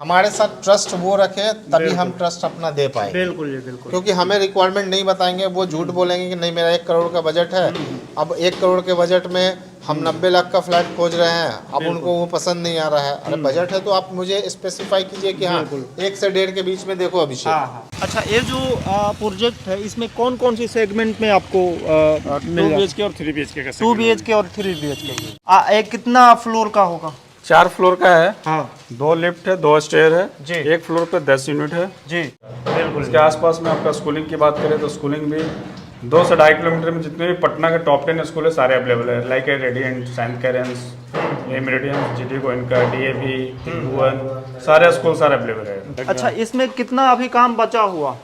हमारे साथ ट्रस्ट वो रखे तभी हम ट्रस्ट अपना दे पाएंगे। बिल्कुल जी बिल्कुल। क्योंकि हमें रिक्वायरमेंट नहीं बताएंगे, वो झूठ बोलेंगे कि नहीं मेरा 1 करोड़ का बजट है। अब 1 करोड़ के बजट में हम 90 लाख का फ्लैट खोज रहे हैं, अब उनको वो पसंद नहीं आ रहा है। अरे बजट है तो आप मुझे स्पेसिफाई कीजिए कि हाँ 1 से 1.5 के बीच में देखो अभिषेक। हाँ। अच्छा, ये जो प्रोजेक्ट है इसमें कौन कौन सी सेगमेंट में आपको 2 BHK और 3 BHK का 2 BHK और 3 BHK एक कितना फ्लोर का होगा? 4 फ्लोर का है। हाँ 2 लिफ्ट है, 2 स्टेयर है जी। 1 फ्लोर पे 10 यूनिट है जी बिल्कुल। इसके आसपास में आपका स्कूलिंग की बात करें तो स्कूलिंग भी 2 से 2.5 किलोमीटर में जितने भी पटना के टॉप 10 स्कूल है सारे अवेलेबल है। Like radiant, Saint Carens, Meridian, GT Goenka, DAV, Bhuvan, सारे स्कूल सारे अवेलेबल है। अच्छा, इसमें कितना अभी काम बचा हुआ?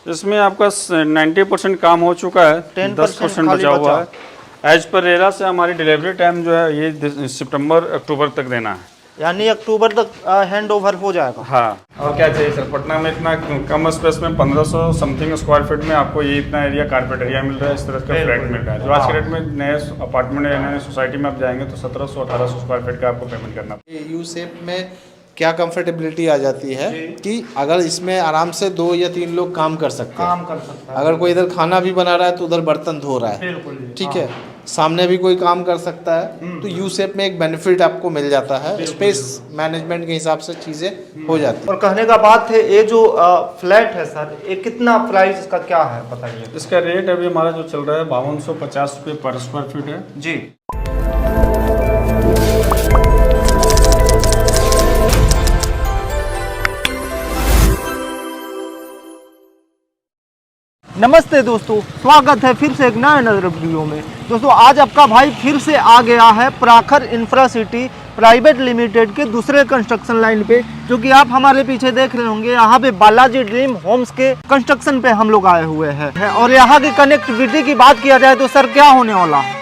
इसमें आपका 90% काम हो चुका है, 10% बचा हुआ है। एज पर रेरा से हमारी डिलीवरी टाइम जो है ये सितंबर अक्टूबर तक देना है, यानी अक्टूबर तक हैंड ओवर हो जाएगा। हाँ। और क्या चाहिए सर, पटना में इतना कम स्पेस में 1500 समथिंग स्क्वायर फीट में आपको ये इतना एरिया कारपेट एरिया मिल रहा है, इस तरह का फ्लैट मिल रहा है। जो आज के रेट में नए अपार्टमेंट नए सोसाइटी में आप जाएंगे तो 1700-1800 स्क्वायर फीट का आपको पेमेंट करना। यू शेप में क्या कंफर्टेबिलिटी आ जाती है कि अगर इसमें आराम से 2 या 3 लोग काम कर सकते हैं। कर सकता है। अगर कोई इधर खाना भी बना रहा है तो उधर बर्तन धो रहा है, बिल्कुल ठीक है, सामने भी कोई काम कर सकता है। तो यू शेप में एक बेनिफिट आपको मिल जाता है, स्पेस मैनेजमेंट के हिसाब से चीज़ें हो जाती है। और कहने का बात है, ये जो फ्लैट है सर, ये कितना प्राइस इसका क्या है बताइए? इसका रेट अभी हमारा जो चल रहा है 5250 रुपये पर स्क्वायर फीट है जी। नमस्ते दोस्तों, स्वागत है फिर से एक नए नजर वीडियो में। दोस्तों आज आपका भाई फिर से आ गया है प्राखर इंफ्रासिटी प्राइवेट लिमिटेड के दूसरे कंस्ट्रक्शन लाइन पे, जो कि आप हमारे पीछे देख रहे होंगे। यहाँ पे बालाजी ड्रीम होम्स के कंस्ट्रक्शन पे हम लोग आए हुए हैं। और यहाँ की कनेक्टिविटी की बात किया जाए तो सर क्या होने वाला है?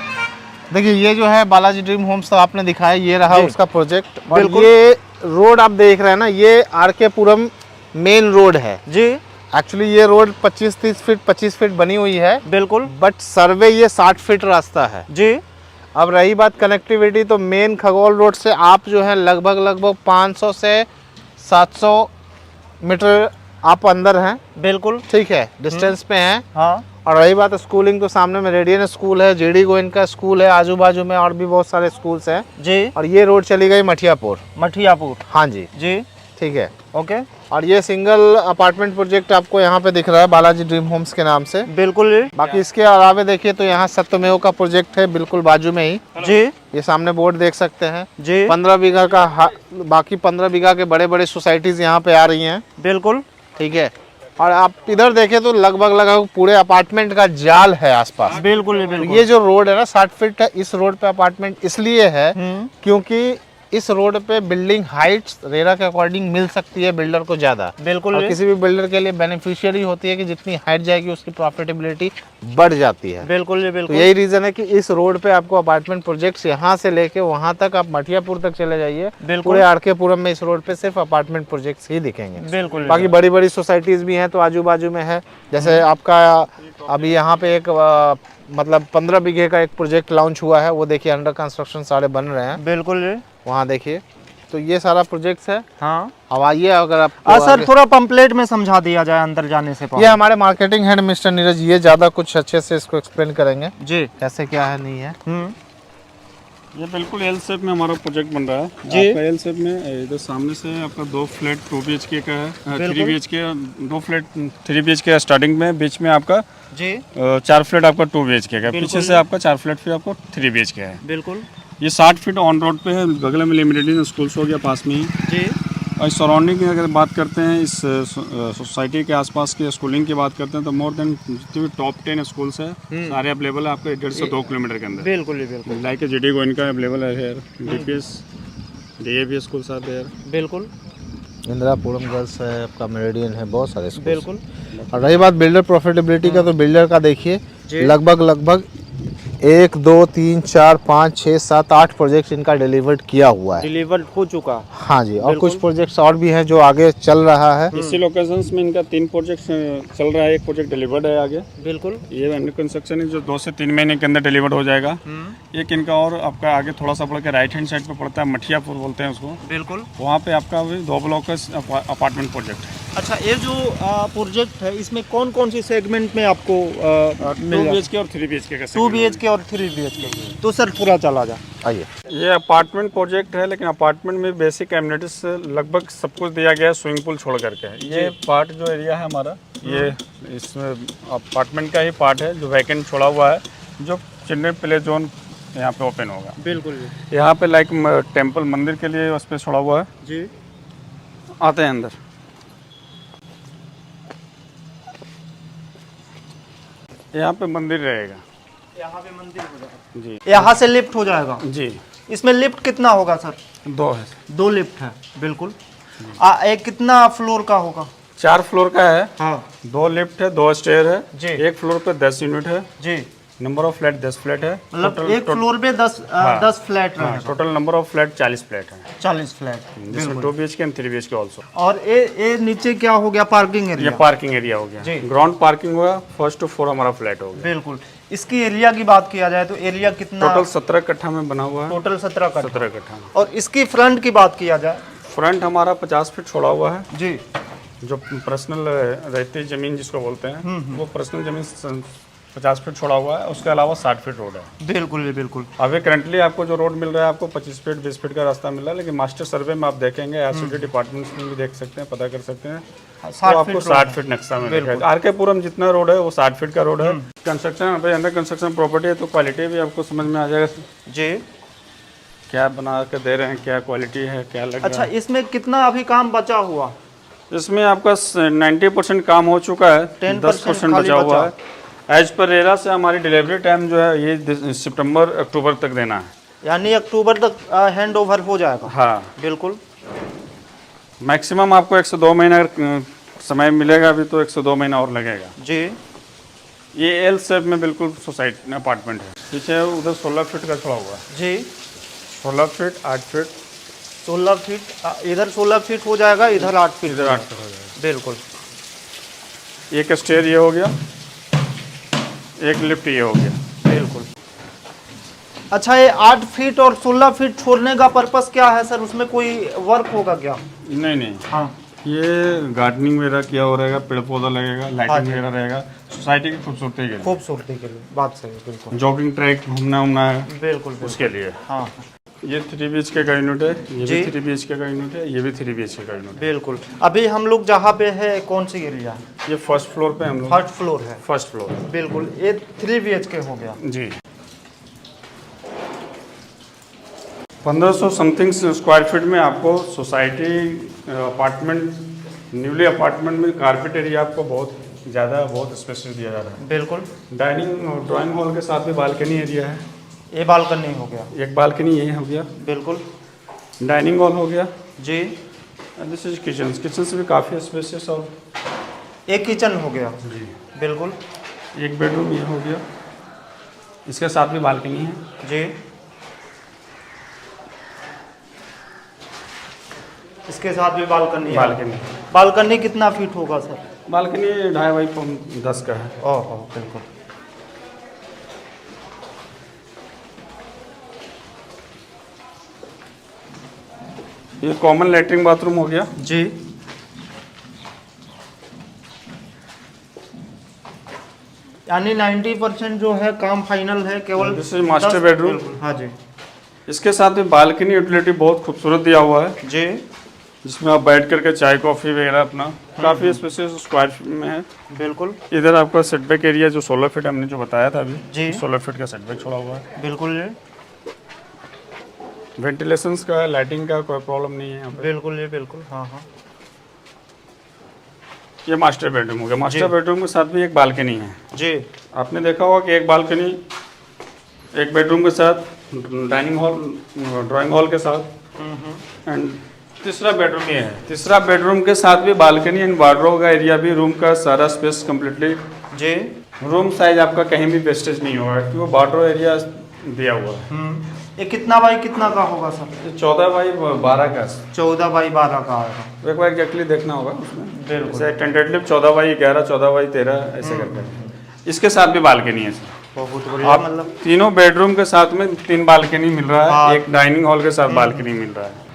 देखिए ये जो है बालाजी ड्रीम होम्स तो आपने दिखाया, ये रहा उसका प्रोजेक्ट। और बिल्कुल। ये रोड आप देख रहे हैं ना, ये आर.के. पुरम मेन रोड है जी एक्चुअली। ये रोड 25 फीट बनी हुई है, बिल्कुल, बट सर्वे ये 60 फीट रास्ता है जी। अब रही बात कनेक्टिविटी, तो मेन खगोल रोड से आप जो है लगभग 500 से 700 मीटर आप अंदर हैं, बिल्कुल ठीक है, डिस्टेंस पे हैं। हाँ और रही बात स्कूलिंग, तो सामने में रेडियन स्कूल है, जीडी गोइनका स्कूल है, आजू बाजू में और भी बहुत सारे स्कूल्स हैं जी। और ये रोड चली गई मठियापुर। हाँ जी जी ठीक है। ओके, और ये सिंगल अपार्टमेंट प्रोजेक्ट आपको यहाँ पे दिख रहा है बालाजी ड्रीम होम्स के नाम से। बिल्कुल बाकी इसके अलावा देखिए तो यहाँ सत्यमेव का प्रोजेक्ट है बिल्कुल बाजू में ही जी। ये सामने बोर्ड देख सकते हैं जी 15 बीघा का बाकी 15 बीघा के बड़े बड़े सोसाइटीज यहाँ पे आ रही हैं, बिल्कुल ठीक है। और आप इधर देखें तो लगभग पूरे अपार्टमेंट का जाल है आसपास। बिल्कुल बिल्कुल। ये जो रोड है ना 60 फीट है, इस रोड पे अपार्टमेंट इसलिए है क्योंकि इस रोड पे बिल्डिंग हाइट्स रेरा के अकॉर्डिंग मिल सकती है बिल्डर को ज्यादा। बिल्कुल और किसी भी बिल्डर के लिए बेनिफिशियरी होती है कि जितनी हाइट जाएगी उसकी प्रॉफिटेबिलिटी बढ़ जाती है। बिल्कुल तो बिल्कुल। यही रीजन है कि इस रोड पे आपको अपार्टमेंट प्रोजेक्ट्स यहाँ से लेके वहाँ तक, आप मठियापुर तक चले जाइए, पूरे आर.के. पुरम में इस रोड पे सिर्फ अपार्टमेंट प्रोजेक्ट्स ही दिखेंगे। बिल्कुल। बाकी बड़ी बड़ी सोसाइटीज भी हैं तो आजू बाजू में है, जैसे आपका अभी यहाँ पे एक मतलब 15 बीघे का एक प्रोजेक्ट लॉन्च हुआ है, वो देखिए अंडर कंस्ट्रक्शन सारे बन रहे हैं। बिल्कुल वहाँ देखिए, तो ये सारा प्रोजेक्ट्स है। हाँ अब आइए, अगर आप सर थोड़ा पंपलेट में समझा दिया जाए अंदर जाने से पहले। ये हमारे मार्केटिंग हेड मिस्टर नीरज, ये ज्यादा कुछ अच्छे से इसको एक्सप्लेन करेंगे जी कैसे क्या है नहीं है। ये बिल्कुल एल शेप में हमारा प्रोजेक्ट बन रहा है जी। आपका। एल शेप में इधर सामने से आपका 2 फ्लैट 2 BHK का है, 3 BHK 2 फ्लैट 3 BHK स्टार्टिंग में, बीच में आपका जी 4 फ्लैट आपका 2 BHK का, पीछे से आपका 4 फ्लैट फिर आपको 3 BHK है। बिल्कुल। ये 60 फीट ऑन रोड पे है, बगल में लिमिटेड स्कूल्स हो गया पास में ही जी। और सराउंडिंग की अगर बात करते हैं इस सोसाइटी के आसपास की स्कूलिंग की बात करते हैं तो मोर देन जितने भी टॉप 10 स्कूल्स है सारे अवेलेबल है आपको 1.5 से 2 किलोमीटर के अंदर। बिल्कुल बिल्कुल। लाइक जीडी गोइनका अवेलेबल है here, DPS DAV schools are there. बिल्कुल। इंदिरापुरम गर्ल्स है, आपका मेरिडियन है, बहुत सारे स्कूल्स। बिल्कुल। और रही बात बिल्डर प्रॉफिटेबिलिटी का, तो बिल्डर का देखिए लगभग 1 2 3 4 5 6 7 8 प्रोजेक्ट इनका डिलीवर्ड किया हुआ है। डिलीवर्ड हो चुका। हाँ जी, और बिल्कुल। कुछ प्रोजेक्ट्स और भी हैं जो आगे चल रहा है। इसी लोकेशंस में इनका 3 प्रोजेक्ट चल रहा है, एक प्रोजेक्ट डिलीवर्ड है आगे, बिल्कुल। ये अंडर कंस्ट्रक्शन है जो 2 से 3 महीने के अंदर डिलीवर्ड हो जाएगा। एक इनका और आपका आगे थोड़ा सा बढ़ के राइट हैंड साइड पे पड़ता है, मठियापुर बोलते हैं उसको, बिल्कुल। वहाँ पे आपका अभी 2 ब्लॉक का अपार्टमेंट प्रोजेक्ट है। अच्छा, ये जो प्रोजेक्ट है इसमें कौन कौन सी सेगमेंट में आपको 2 BHK और 3 BHK का 2 BHK और 3 BHK? तो सर पूरा चला जा। आइए। ये अपार्टमेंट प्रोजेक्ट है, लेकिन अपार्टमेंट में बेसिक एमिनिटीज लगभग सब कुछ दिया गया है, स्विमिंग पूल छोड़ करके। ये पार्ट जो एरिया है हमारा, ये इसमें अपार्टमेंट का ही पार्ट है जो वैकेंट छोड़ा हुआ है, जो चिल्ड्रन प्ले जोन यहाँ पे ओपन होगा। बिल्कुल यहाँ पे लाइक टेम्पल मंदिर के लिए स्पेस छोड़ा हुआ है जी। आते हैं अंदर। यहाँ पे मंदिर रहेगा, यहाँ पे मंदिर हो जाएगा जी यहाँ से लिफ्ट हो जाएगा जी। इसमें लिफ्ट कितना होगा सर? 2 है, 2 लिफ्ट है। बिल्कुल। एक कितना फ्लोर का होगा? 4 फ्लोर का है। हाँ 2 लिफ्ट है, 2 स्टेयर है जी। एक फ्लोर पे 10 यूनिट है। जी, नंबर ऑफ फ्लैट 10 फ्लैट है। मतलब एक फ्लोर पे 10 फ्लैट रहेगा। Total number of flat 40 flat है, 40 फ्लैट। जिसमें 2 BHK एंड 3 BHK ऑल्सो। और ये नीचे क्या हो गया? पार्किंग ये एरिया। पार्किंग एरिया हो जी। गया, ग्राउंड पार्किंग हुआ, 1st to 4 हमारा फ्लैट हो गया। बिल्कुल। इसकी एरिया की बात किया जाए तो एरिया कितना? टोटल 17 कट्ठा में बना हुआ है। टोटल 17 का। 17 कट्ठा में। और इसकी फ्रंट की बात किया जाए? फ्रंट हमारा 50 फीट छोड़ा हुआ है, जी। जो पर्सनल रहती जमीन जिसको बोलते हैं, वो पर्सनल जमीन 50 फीट छोड़ा हुआ है। उसके अलावा 60 फीट रोड है। बिल्कुल बिल्कुल। अभी करंटली आपको जो रोड मिल रहा है, आपको 25 फीट 20 फीट का रास्ता मिल रहा है, लेकिन मास्टर सर्वे में आप देखेंगे, एसओडी डिपार्टमेंट्स में भी देख सकते हैं, पता कर सकते हैं, तो आपको 60 फीट नक्शा में दिखेगा। आरके पुरम जितना रोड है वो 60 फीट का रोड है। कंस्ट्रक्शन भाई अंडर कंस्ट्रक्शन प्रॉपर्टी है, तो क्वालिटी भी आपको समझ में आ जाएगा जी, क्या बना के दे रहे हैं, क्या क्वालिटी है, क्या लग अच्छा रहा है। इसमें कितना अभी काम बचा हुआ? इसमें आपका 90% काम हो चुका है, 10% बचा हुआ है। एज पर रेरा से हमारी डिलीवरी टाइम जो है ये सितंबर अक्टूबर तक देना है, यानी अक्टूबर तक हैंड ओवर हो जाएगा। हाँ बिल्कुल। मैक्सिमम आपको 1 से 2 महीना समय मिलेगा, अभी तो 1 से 2 महीना और लगेगा जी। ये एल शेप में बिल्कुल सोसाइटी अपार्टमेंट है। पीछे उधर 16 फीट का छोड़ा हुआ है, जी 16 फीट 8 फीट 16 फीट। इधर 16 फीट हो जाएगा, इधर 8 फीट। इधर 8 फीट हो जाएगा। बिल्कुल। एक स्टेयर ये हो गया, एक लिफ्ट ये हो गया। बिल्कुल। अच्छा, ये 8 फीट और 16 फीट छोड़ने का पर्पस क्या है सर? उसमें कोई वर्क होगा क्या? नहीं, हाँ ये गार्डनिंग वगैरह किया हो रहेगा, पेड़ पौधा लगेगा, लाइटिंग वगैरह रहेगा, सोसाइटी की खूबसूरती के लिए, खूबसूरती के लिए। बात सही है। बिल्कुल जॉगिंग ट्रैक घूमना उमना है बिल्कुल उसके लिए। हाँ ये 3 BHK का यूनिट है, ये जी। भी 3 BHK का यूनिट है, ये भी 3 BHK का यूनिट है। बिल्कुल। अभी हम लोग जहाँ पे है कौन सी एरिया है? ये फर्स्ट फ्लोर पे हम लोग, 3rd फ्लोर है। First floor. बिल्कुल। ये 3 BHK हो गया जी। 1500 समथिंग स्क्वायर फीट में आपको सोसाइटी अपार्टमेंट, न्यूली अपार्टमेंट में कारपेट एरिया आपको बहुत ज़्यादा, बहुत स्पेशल दिया जा रहा है। बिल्कुल। डाइनिंग और ड्राइंग हॉल के साथ में बालकनी एरिया है, ये बालकनी हो गया। एक बालकनी ये हो गया, बिल्कुल। डाइनिंग हॉल हो गया जी। दिस इज किचन, किचन से भी काफ़ी स्पेसियस और एक किचन हो गया। जी। बिल्कुल। एक बेडरूम ये हो गया, इसके साथ भी बालकनी है जी। इसके साथ भी बालकनी है। बालकनी बालकनी कितना फीट होगा सर? बालकनी 2.5 बाई 10 का है। ओह बिल्कुल। ये कॉमन लेटरिन बाथरूम हो गया जी। यानी 90% जो है काम फाइनल है, केवल दिस इज मास्टर बेडरूम। हाँ जी। इसके साथ में बालकनी यूटिलिटी बहुत खूबसूरत दिया हुआ है, जी। जिसमें आप बैठ करके चाय कॉफ़ी वगैरह अपना, काफ़ी स्पेसियस स्क्वायर फीट में है। बिल्कुल। इधर आपका सेटबैक एरिया जो 16 फीट हमने जो बताया था अभी, जी। 16 फीट का सेटबैक छोड़ा हुआ है। बिल्कुल जी। वेंटिलेशंस का, लाइटिंग का कोई प्रॉब्लम नहीं है यहाँ पे। बिल्कुल जी। बिल्कुल। हाँ हाँ। ये मास्टर बेडरूम हो गया। मास्टर बेडरूम के साथ भी एक बालकनी है। जी। आपने देखा होगा कि एक बालकनी, एक बेडरूम के साथ, डाइनिंग हॉल, ड्राइंग हॉल के साथ, एंड तीसरा बेडरूम ये है। तीसरा बेडरूम के साथ भी बालकनी एंड वार्डरोब का एरिया भी, रूम का सारा स्पेस कम्प्लीटली जी। रूम साइज आपका कहीं भी वेस्टेज नहीं होगा क्योंकि वो बॉर्डर एरिया दिया हुआ है। ये कितना बाई कितना का होगा सर? ये 14 बाई 12 का 14 बाई 12 का आएगा। एक बार एग्जैक्टली देखना होगा उसमें। बिल्कुल। जैसे टेंटेटिव 14 बाई 11, 14 बाई 13 ऐसे करके। इसके साथ भी बालकनी है सर। बहुत बढ़िया। आप मतलब तीनों बेडरूम के साथ में 3 बालकनी मिल रहा हाँ। है, एक डाइनिंग हॉल के साथ बालकनी मिल रहा है।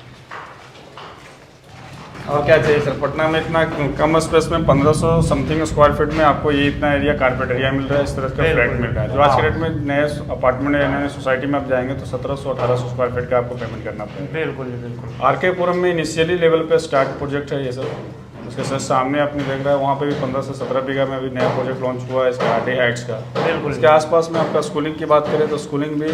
और क्या चाहिए सर? पटना में इतना कम स्पेस में 1500 समथिंग स्क्वायर फीट में आपको ये इतना एरिया कारपेट एरिया मिल रहा है, इस तरह का फ्लैट मिल रहा है। जो आज के रेट में नए अपार्टमेंट या नए सोसाइटी में आप जाएंगे तो 1700-1800 स्क्वायर फीट का आपको पेमेंट करना पड़ेगा। बिल्कुल बिल्कुल। आर के पुरम में इनिशियली लेवल पे स्टार्ट प्रोजेक्ट है ये सब। उसके साथ सामने आपने देख रहा है वहाँ पे भी 15 से 17 बीघा में अभी नया प्रोजेक्ट लॉन्च हुआ है इसका RD हाइट्स का। बिल्कुल। इसके आसपास में आपका स्कूलिंग की बात करें तो स्कूलिंग भी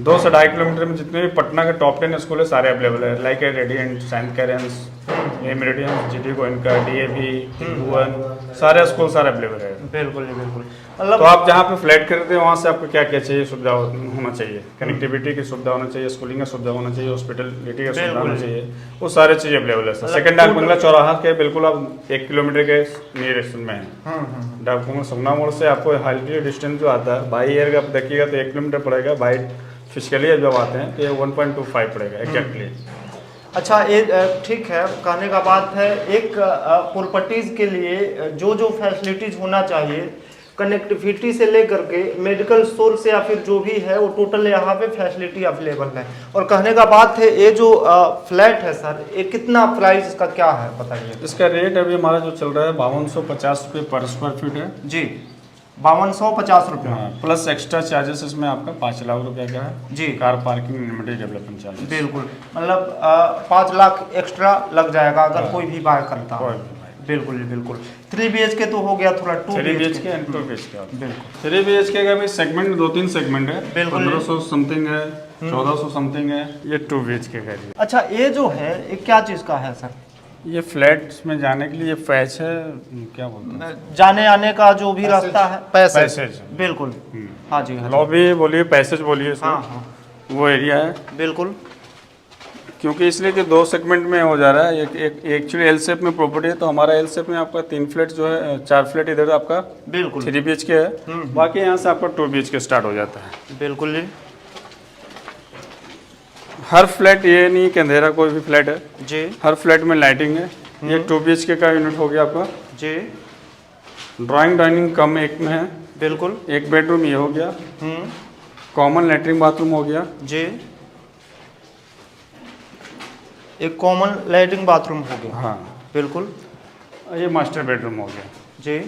2 से 2.5 किलोमीटर में जितने भी पटना के टॉप 10 स्कूल है सारे अवेलेबल है। Like radiant, Saint Carens, Meridian, GT Goenka, DAV, Bhuvan, सारे स्कूल सारे अवेलेबल है। बिल्कुल बिल्कुल। तो मतलब आप जहाँ पे फ्लैट खरीदते हैं वहाँ से आपको क्या क्या चाहिए, सुविधा होना चाहिए। कनेक्टिविटी की सुविधा होना चाहिए, स्कूलिंग का सुविधा होना चाहिए, हॉस्पिटलिटी का सुविधा होना चाहिए, वो सारे चीज़ अवेलेबल है सर। सेकंड डाक बंगला चौराहा के बिल्कुल आप 1 किलोमीटर के नियरेस्ट में है। डाक बंगला सुगना मोड़ से आपको हाईली डिस्टेंस जो आता है बाई एयर का आप देखिएगा तो 1 किलोमीटर पड़ेगा, बाई फिजिकली जब आते हैं तो ये 1.25 पड़ेगा एग्जैक्टली। अच्छा, ये ठीक है, कहने का बात है एक प्रॉपर्टीज के लिए जो जो फैसिलिटीज होना चाहिए, कनेक्टिविटी से लेकर के मेडिकल स्टोर से या फिर जो भी है वो टोटल यहाँ पे फैसिलिटी अवेलेबल है। और कहने का बात है ये जो फ्लैट है सर, ये कितना प्राइस इसका क्या है बताइए? इसका रेट अभी हमारा जो चल रहा है 5250 रुपये पर स्क्वायर फीट है जी। 5250 रुपये। प्लस एक्स्ट्रा चार्जेस इसमें आपका 5 लाख रुपए का है जी। Car parking limited development charges. बिल्कुल, मतलब 5 लाख एक्स्ट्रा लग जाएगा अगर कोई भी बाय करता है। बिल्कुल जी बिल्कुल। 3 BHK तो हो गया, थोड़ा 2 BHK एंड 2 BHK। बिल्कुल। 3 BHK का भी सेगमेंट 2-3 सेगमेंट है। बिल्कुल। 1500 समथिंग है, 1400 समथिंग है, ये 2 BHK का है। अच्छा, ये जो है ये क्या चीज़ का है सर? ये फ्लैट्स में जाने के लिए पैच है, क्या बोलते हैं, जाने आने का जो भी रास्ता है, पैसेज। बिल्कुल। हाँ जी, हाँ जी। लॉबी बोलिए, पैसेज बोलिए, हाँ हाँ वो एरिया है। बिल्कुल। क्योंकि इसलिए कि 2 सेगमेंट में हो जा रहा है। एक एक्चुअली एल शेप में प्रॉपर्टी है, तो हमारा एल शेप में आपका 3 फ्लैट जो है, 4 फ्लैट इधर आपका बिल्कुल 3 BHK है, बाकी यहाँ से आपका 2 BHK स्टार्ट हो जाता है। बिल्कुल जी। हर फ्लैट ये नहीं कि अंधेरा कोई भी फ्लैट है जी। हर फ्लैट में लाइटिंग है। ये 2 BHK का यूनिट हो गया आपका जी। ड्राइंग डाइनिंग कम एक में है। बिल्कुल। एक बेडरूम ये हो गया, कॉमन लेटरिन बाथरूम हो गया जी। एक कॉमन लैट्रिन बाथरूम हो गया। हाँ बिल्कुल। ये मास्टर बेडरूम हो गया जी।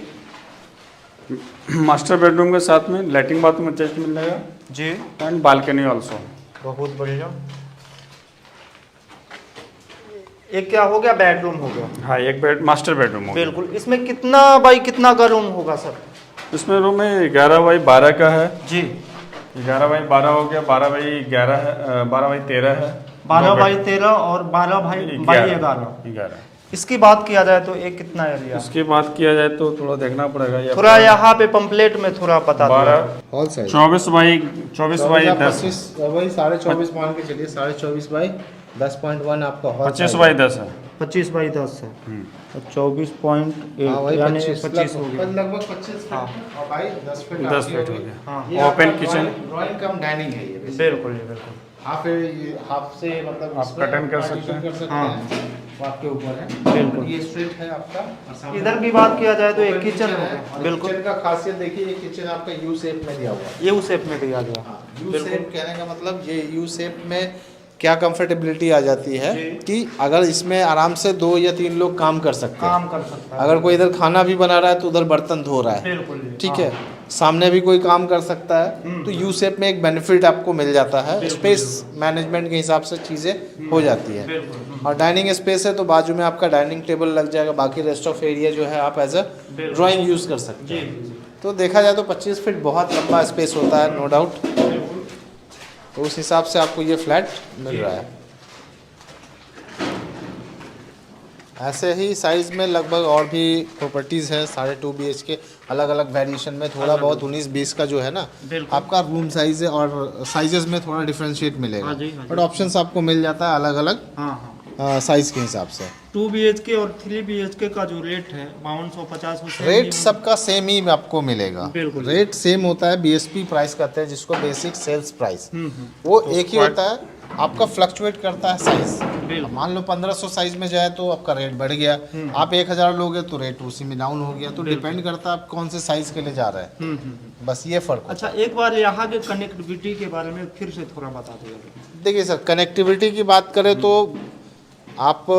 मास्टर बेडरूम के साथ में लैट्रिन बाथरूम अटैच मिल जाएगा जी। And balcony also. बहुत बढ़िया। एक क्या हो गया, बेडरूम हो गया। हाँ, एक बेड मास्टर बेडरूम हो गया। बिल्कुल। इसमें कितना बाई कितना का रूम होगा सर? इसमें रूम है 11 बाई 12 का है जी। 11 बाई 12 हो गया, 12 बाई 11 है, 12 बाई 13 है, 12 बाई 13 और 12 बाई 11। इसकी बात किया जाए तो एक कितना एरिया? इसकी बात किया जाए तो थोड़ा देखना पड़ेगा ये थोड़ा यहाँ पे पंपलेट में थोड़ा पता 12 हॉल साइज 24 बाई 10 वही 24.5 मान के चलिए, 24.5 बाई 10.1 आपका हॉल 25 बाई 10 है। 25 बाई 10 है, 24.8 यानी 25 हो गया लगभग 25 हाँ। और भाई 10 फीट 10 फीट हो गया। हाँ। ओपन किचन, ड्राइंग कम डाइनिंग है ये बिल्कुल जी बिल्कुल। हाफ से मतलब आप कर्टन कर सकते हैं। हाँ। वो आपके ऊपर है बिल्कुल। ये स्ट्रेट है आपका। और सामने इधर की बात किया जाए तो एक किचन है। है। और बिल्कुल। किचन का खासियत देखिए, ये किचन आपका यू शेप में दिया हुआ है। ये उस शेप में दिया गया। यू शेप कहने का मतलब ये यू शेप में क्या कंफर्टेबिलिटी आ जाती है कि अगर इसमें आराम से 2 या 3 लोग काम कर सकते हैं। काम कर सकता है। अगर कोई इधर खाना भी बना रहा है तो उधर बर्तन धो रहा है, बिल्कुल जी। ठीक हाँ। है, सामने भी कोई काम कर सकता है, तो यू शेप में एक बेनिफिट आपको मिल जाता है। स्पेस मैनेजमेंट के हिसाब से चीज़ें हो जाती है। बिल्कुल। और डाइनिंग स्पेस है तो बाजू में आपका डाइनिंग टेबल लग जाएगा, बाकी रेस्ट ऑफ एरिया जो है आप एज अ ड्राइंग यूज़ कर सकते हैं। तो देखा जाए तो 25 फीट बहुत लंबा स्पेस होता है, नो डाउट। तो उस हिसाब से आपको ये फ्लैट मिल रहा है। ऐसे ही साइज़ में लगभग और भी प्रॉपर्टीज़ हैं, 2.5 BHK अलग अलग वेरिएशन में, थोड़ा बहुत 19-20 का जो है ना आपका रूम साइज़ है, और साइजेस में थोड़ा डिफरेंशिएट मिलेगा, बट ऑप्शंस आपको मिल जाता है अलग अलग। साइज के हिसाब से। 2 BHK और 3 BHK का जो रेट है 5250 वो रेट सबका सेम ही आपको मिलेगा। बिल्कुल। रेट सेम होता है, बीएसपी प्राइस कहते हैं जिसको, बेसिक सेल्स प्राइस। वो एक ही होता है, आपका फ्लक्चुएट करता है साइज। मान लो 1500 साइज में जाए तो आपका रेट बढ़ गया, आप 1000 लोगे तो रेट उसी में डाउन हो गया। तो डिपेंड करता है आप कौन से साइज के लिए जा रहे हैं, बस ये फर्क होता है। अच्छा, एक बार यहाँ के कनेक्टिविटी के बारे में फिर से थोड़ा बता दीजिए। देखिए सर, कनेक्टिविटी की बात करें तो आप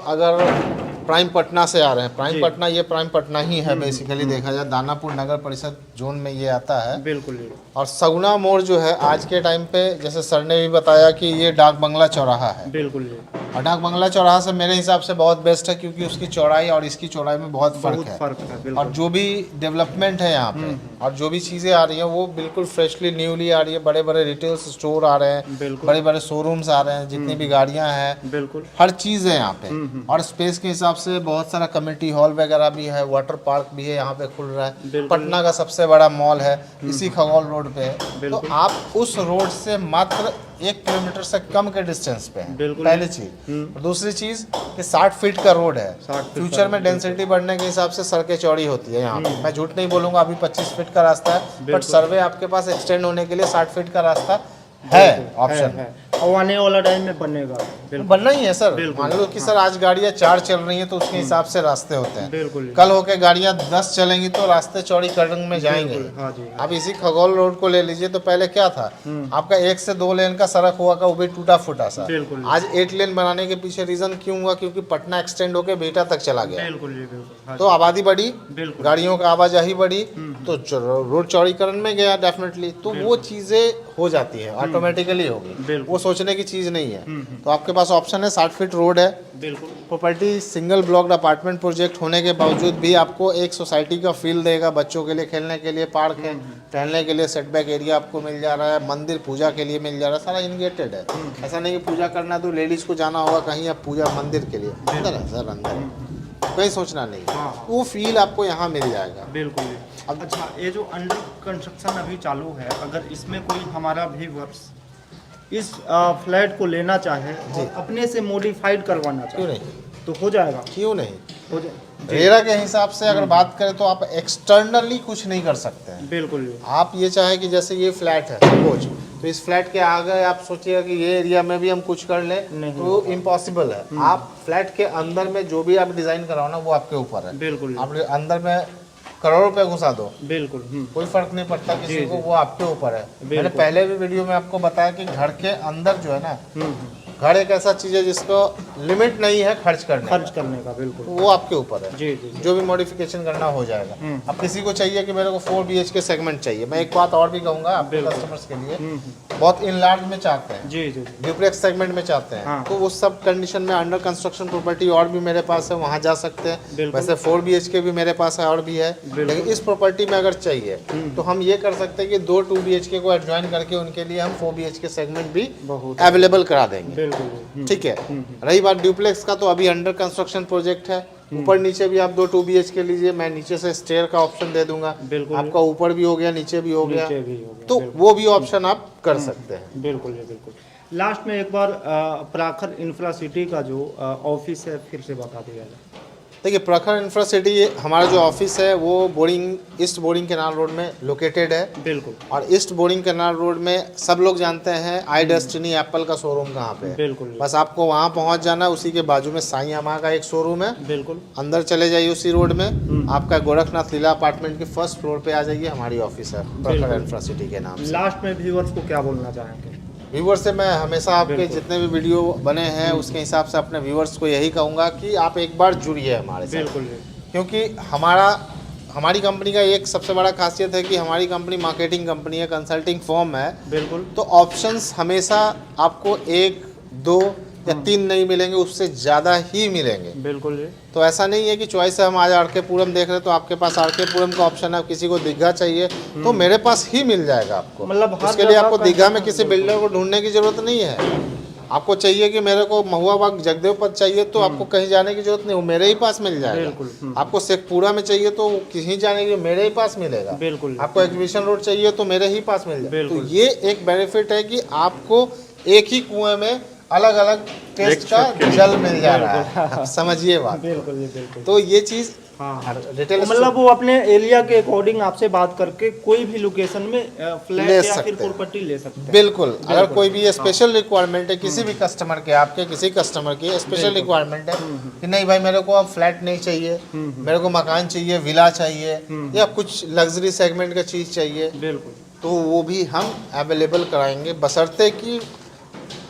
अगर प्राइम पटना से आ रहे हैं, प्राइम पटना, ये प्राइम पटना ही है बेसिकली देखा जाए, दानापुर नगर परिषद जोन में ये आता है। बिल्कुल। और सगुना मोड़ जो है आज के टाइम पे, जैसे सर ने भी बताया कि ये डाक बंगला चौराहा है। बिल्कुल। और डाक बंगला चौराहा से मेरे हिसाब से बहुत बेस्ट है, क्योंकि उसकी चौड़ाई और इसकी चौड़ाई में बहुत फर्क है। और जो भी डेवलपमेंट है यहाँ पे और जो भी चीज़ें आ रही हैं वो बिल्कुल फ्रेशली न्यूली आ रही है। बड़े बड़े रिटेल स्टोर आ रहे हैं, बड़े बड़े शोरूम्स आ रहे हैं, जितनी भी गाड़ियाँ हैं, बिल्कुल हर चीज़ है यहाँ पे। और स्पेस के हिसाब से बहुत सारा कम्युनिटी हॉल वगैरह भी है, वाटर पार्क भी है यहाँ पे खुल रहा है। पटना का सबसे बड़ा मॉल है इसी खगौल रोड पे है। तो आप उस रोड से मात्र 1 किलोमीटर से कम के डिस्टेंस पे हैं, पहली चीज। और दूसरी चीज कि 60 फीट का रोड है। फ्यूचर में डेंसिटी बढ़ने के हिसाब से सड़कें चौड़ी होती है यहाँ पे। मैं झूठ नहीं बोलूंगा, अभी 25 फीट का रास्ता है, बट सर्वे आपके पास एक्सटेंड होने के लिए 60 फीट का रास्ता है, ऑप्शन है। और आने वाला टाइम में बनेगा, बनना ही है सर। मान लो कि सर आज गाड़ियाँ 4 चल रही हैं तो उसके हिसाब से रास्ते होते हैं। बिल्कुल। कल होके गाड़ियाँ 10 चलेंगी तो रास्ते चौड़ीकरण में जाएंगे। अब इसी खगौल रोड को ले लीजिए तो पहले क्या था, आपका 1 से 2 लेन का सड़क हुआ का, वो भी टूटा फूटा सा। आज 8 लेन बनाने के पीछे रीजन क्यों हुआ, क्योंकि पटना एक्सटेंड होके बेटा तक चला गया। तो आबादी बढ़ी, गाड़ियों का आवाजाही बढ़ी, तो रोड चौड़ीकरण में गया डेफिनेटली। तो वो चीजें हो जाती है, ऑटोमेटिकली होगी, वो सोचने की चीज नहीं है। तो आपके पास ऑप्शन है, 60 फीट रोड है। Property single blocked apartment project होने के बावजूद भी आपको एक सोसाइटी का फील देगा। बच्चों के लिए खेलने के लिए पार्क है, टहलने के लिए सेटबैक एरिया आपको मिल जा रहा है, मंदिर पूजा के लिए मिल जा रहा है, सारा इनगेटेड है। ऐसा नहीं कि पूजा करना तो लेडीज को जाना होगा कहीं, या पूजा मंदिर के लिए अंदर है सर, अंदर है, कहीं सोचना नहीं। वो फील आपको यहाँ मिल जाएगा। बिल्कुल। अच्छा, ये जो अंडर कंस्ट्रक्शन अभी चालू है, अगर इसमें कोई हमारा व्यूअर्स इस फ्लैट को लेना चाहे और अपने से मॉडिफाइड करवाना चाहे, क्यों नहीं, तो हो जाएगा? क्यों नहीं हो जाए। रेरा के हिसाब से अगर बात करें तो आप एक्सटर्नली कुछ नहीं कर सकते हैं। बिल्कुल। आप ये चाहे कि जैसे ये फ्लैट है सपोज, तो इस फ्लैट के आगे आप सोचिएगा कि ये एरिया में भी हम कुछ कर लें, तो इम्पॉसिबल है। आप फ्लैट के अंदर में जो भी आप डिजाइन कराओ ना, वो आपके ऊपर है। बिल्कुल। आप अंदर में करोड़ रुपए घुसा दो, बिल्कुल, कोई फर्क नहीं पड़ता किसी को, वो आपके ऊपर है। मैंने पहले भी वीडियो में आपको बताया कि घर के अंदर जो है ना, घर एक ऐसा चीज है जिसको लिमिट नहीं है खर्च करने का। बिल्कुल, वो आपके ऊपर है। जी। जो भी मॉडिफिकेशन करना हो जाएगा। अब किसी को चाहिए कि मेरे को 4 BHK सेगमेंट चाहिए, मैं एक बात और भी कहूंगा आपके कस्टमर्स के लिए, बहुत इनलार्ज में चाहते हैं, जी, ड्यूप्लेक्स सेगमेंट में चाहते हैं, तो उस सब कंडीशन में अंडर कंस्ट्रक्शन प्रॉपर्टी और भी मेरे पास है, वहाँ जा सकते हैं। वैसे 4 BHK भी मेरे पास है और भी है, लेकिन इस प्रॉपर्टी में अगर चाहिए तो हम ये कर सकते हैं कि 2 2 BHK को एडजॉइन करके उनके लिए हम 4 BHK सेगमेंट भी अवेलेबल करा देंगे। ठीक है। रही बात ड्यूप्लेक्स का, तो अभी अंडर कंस्ट्रक्शन प्रोजेक्ट है। ऊपर नीचे भी आप 2 2 BHK लीजिए, मैं नीचे से स्टेयर का ऑप्शन दे दूंगा, आपका ऊपर भी हो गया, नीचे भी हो गया, तो वो भी ऑप्शन आप कर सकते हैं। बिल्कुल। लास्ट में एक बार प्रखर इंफ्रा सिटी का जो ऑफिस है फिर से बता दिया जाए। देखिए, प्रखर इंफ्रा सिटी हमारा जो ऑफिस है वो ईस्ट बोरिंग कैनाल रोड में लोकेटेड है। बिल्कुल। और ईस्ट बोरिंग कैनाल रोड में सब लोग जानते हैं आई डेस्टिनी एप्पल का शोरूम कहाँ पे है। बिल्कुल। बस आपको वहाँ पहुँच जाना, उसी के बाजू में साईं यामा का एक शोरूम है। बिल्कुल। अंदर चले जाइए उसी रोड में, आपका गोरखनाथ लीला अपार्टमेंट के फर्स्ट फ्लोर पे आ जाइए, हमारी ऑफिस है प्रखर इंफ्रा सिटी के नाम से। लास्ट में व्यूअर्स को क्या बोलना चाहेंगे? व्यूवर्स से मैं हमेशा आपके जितने भी वीडियो बने हैं उसके हिसाब से अपने व्यूवर्स को यही कहूँगा कि आप एक बार जुड़िए हमारे साथ। बिल्कुल। क्योंकि हमारी कंपनी का एक सबसे बड़ा खासियत है कि हमारी कंपनी मार्केटिंग कंपनी है, कंसल्टिंग फर्म है। बिल्कुल। तो ऑप्शंस हमेशा आपको 1 2 या 3 नहीं मिलेंगे, उससे ज़्यादा ही मिलेंगे। बिल्कुल जी। तो ऐसा नहीं है कि चॉइस है हम आज आर के पुरम देख रहे हैं तो आपके पास आर के पुरम का ऑप्शन है, किसी को दीघा चाहिए तो मेरे पास ही मिल जाएगा आपको। मतलब उसके लिए आपको दीघा में किसी बिल्डर को ढूंढने की जरूरत नहीं है। आपको चाहिए कि मेरे को महुआ बाग जगदेव पथ चाहिए तो आपको कहीं जाने की जरूरत नहीं, वो मेरे ही पास मिल जाएगा। आपको शेखपुरा में चाहिए तो कहीं जाने की मेरे ही पास मिलेगा। बिल्कुल। आपको एग्जीबिशन रोड चाहिए तो मेरे ही पास मिल जाएगा। तो ये एक बेनिफिट है कि आपको एक ही कुएं में अलग अलग टेस्ट का जल मिल जा रहा है। आप समझिए बात। बिल्कुल जी बिल्कुल। तो ये चीज़ हाँ रिटेल मतलब वो अपने एरिया के अकॉर्डिंग आपसे बात करके कोई भी लोकेशन में फ्लैट ले या सकते फिर हैं। प्रॉपर्टी ले सकते हैं। बिल्कुल, अगर कोई भी स्पेशल रिक्वायरमेंट है किसी भी कस्टमर के, आपके किसी कस्टमर की स्पेशल रिक्वायरमेंट है कि नहीं भाई मेरे को अब फ्लैट नहीं चाहिए, मेरे को मकान चाहिए, विला चाहिए या कुछ लग्जरी सेगमेंट का चीज़ चाहिए, बिल्कुल तो वो भी हम अवेलेबल कराएंगे, बशर्ते कि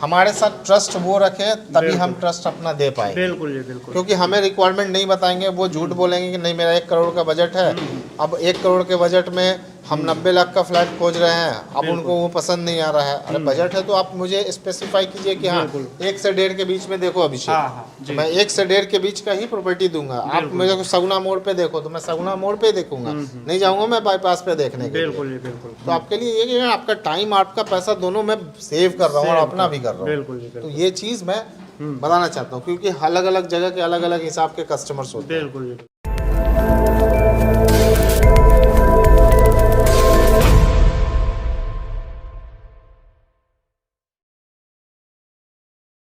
हमारे साथ ट्रस्ट वो रखे, तभी हम ट्रस्ट अपना दे पाएंगे। बिल्कुल जी बिल्कुल। क्योंकि हमें रिक्वायरमेंट नहीं बताएंगे, वो झूठ बोलेंगे कि नहीं मेरा 1 करोड़ का बजट है, अब 1 करोड़ के बजट में हम 90 लाख का फ्लैट खोज रहे हैं, अब उनको वो पसंद नहीं आ रहा है। अरे बजट है तो आप मुझे स्पेसिफाई कीजिए कि हाँ 1 से 1.5 के बीच में देखो अभिषेक, हाँ हाँ जी मैं 1 से 1.5 के बीच का ही प्रॉपर्टी दूंगा। आप मेरे को सगुना मोड़ पे देखो तो मैं सगुना मोड़ पे देखूंगा, नहीं जाऊंगा मैं बाईपास पे देखने के लिए। बिल्कुल जी बिल्कुल। तो आपके लिए ये कि आपका टाइम आपका पैसा दोनों मैं सेव कर रहा हूँ और अपना भी कर रहा हूँ। बिल्कुल जी तो बिल्कुल। ये चीज़ मैं बताना चाहता हूँ, क्योंकि अलग अलग जगह के अलग अलग हिसाब के कस्टमर्स होते हैं। बिल्कुल जी।